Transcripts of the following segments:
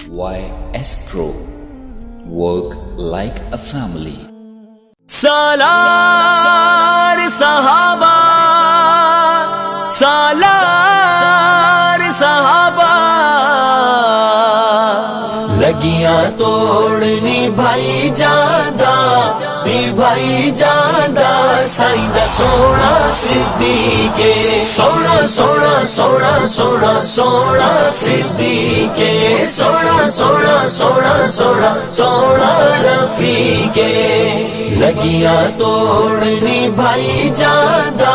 Why Astro? Work like a family. سالار صحابہ سالار صحابہ لگیاں توڑنی بھائی جاندہ بھائی جاندہ سائیں دا سونا صدیقے سونا سونا سونا سونا سونا صدیقے سونا سونا سونا سونا سونا رفیقے لگیاں توڑنی بھائی جاندہ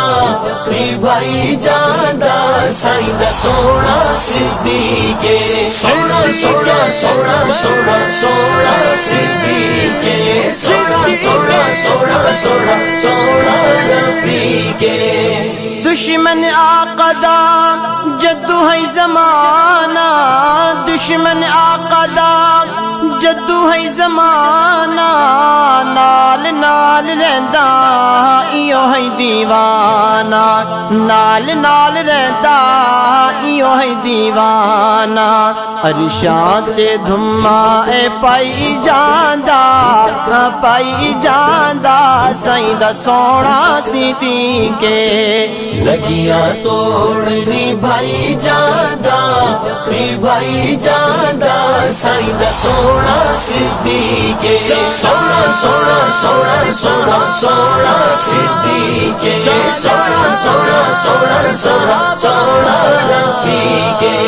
بھائی جاندہ سائیں دا سونا صدیقے سونا سونا سونا سونا سونا صدیقے سونا سونا سونا سونا سونا رفیقے دشمن آقدا جدو ہے زمانہ دشمن آقدا جدو ہے زمانہ نال نال رہندا ایو ہے دیوانہ نال نال رہندا ایو ہے دیوانہ عرشاں تے دھما اے پائی جاندا سائیں دا سونا صدیقے لگیاں توڑنی بھائی جاندہ بھائی جاندہ سائیں دا سونا صدیقے سونا سونا سونا سونا سونا صدیقے سونا سونا سونا سونا سونا رفیقے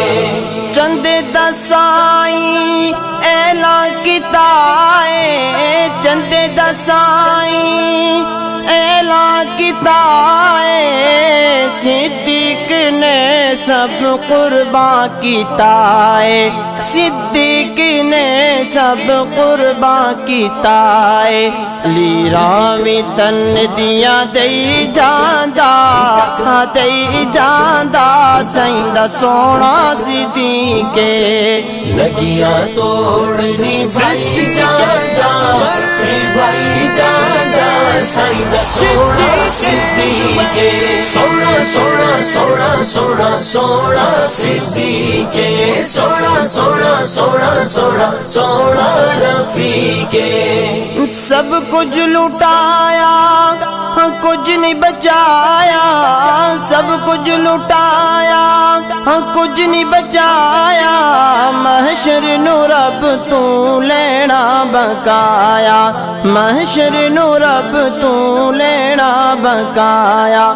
چند دسائیں اعلان کیتا ہے چند دسائیں اعلان کیتا ہے صدیق نے سب قربان کیتا ہے صدیق نے سب قربان کیتا ہے لیراوی تن دیا دئی جاندا سائیں دا سونا صدیقے لگیاں توڑنی بھائی جاندہ بھائی جاندہ سائیں دا سونا صدیقے سونا سونا سونا سونا سونا صدیقے سونا سونا سونا سونا سونا رفیقے سب کچھ لٹایا کچھ نہیں بچایا سب کچھ لٹایا کچھ نہیں بچایا محشر نو رب تو لینا بقایا محشر نو رب تو لینا بقایا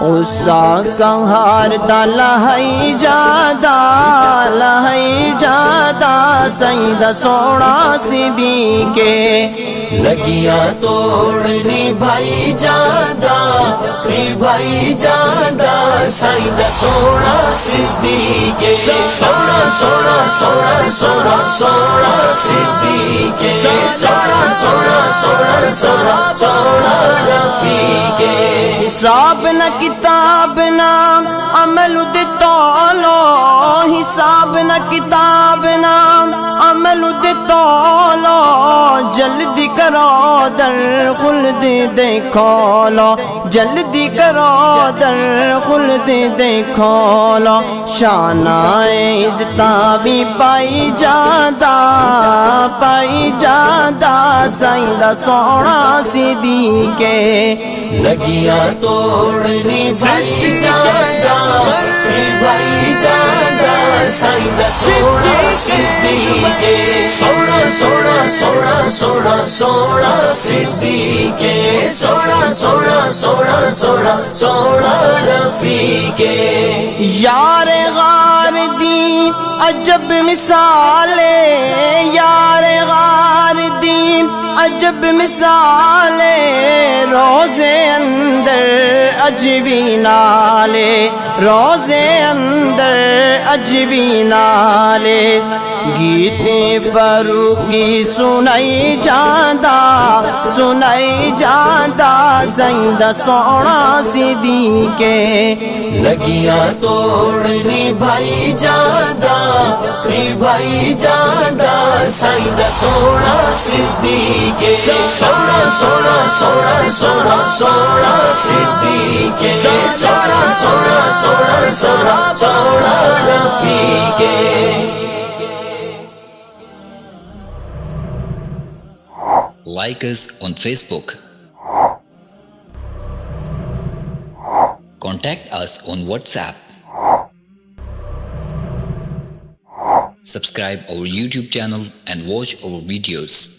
غصہ قہار دا لہائی جادا سائیں دا سونا صدیقے لگیاں توڑنی بھائی جاندہ بھائی جاندہ سائیں دا سونا صدیقے سونا سونا سونا سونا سونا صدیقے سونا سونا سونا سونا سونا رفیقے حساب نہ کتاب نہ عمل دے تولو حساب نہ کتاب نہ عمل دے تولو جلدی کرو در خلد دیکھو لو جلدی کرو در خلد دیکھو لو شانہ عزتاں بھی پائی جاندہ سائیں دا سونا صدیقے لگیاں توڑنی بھائی جاندہ سائیں دا سونا صدیقے سونا سونا سونا سونا سونا صدیقے سونا سونا سونا سونا سونا رفیقے یار غار دی عجب مثال یار غار دی عجب مثال روزے اندر اجوی نالے روزے اندر اجوی نالے گیت فاروقی سنائی جاندہ سائیں دا سونا صدیقے لگیاں توڑنی بھائی جاندہ سائیں دا سونا صدیقے سونا سونا سونا سونا سونا صدیقے سونا سونا سونا سونا سونا رفیقے Like us on Facebook. Contact us on WhatsApp. Subscribe our YouTube channel and watch our videos.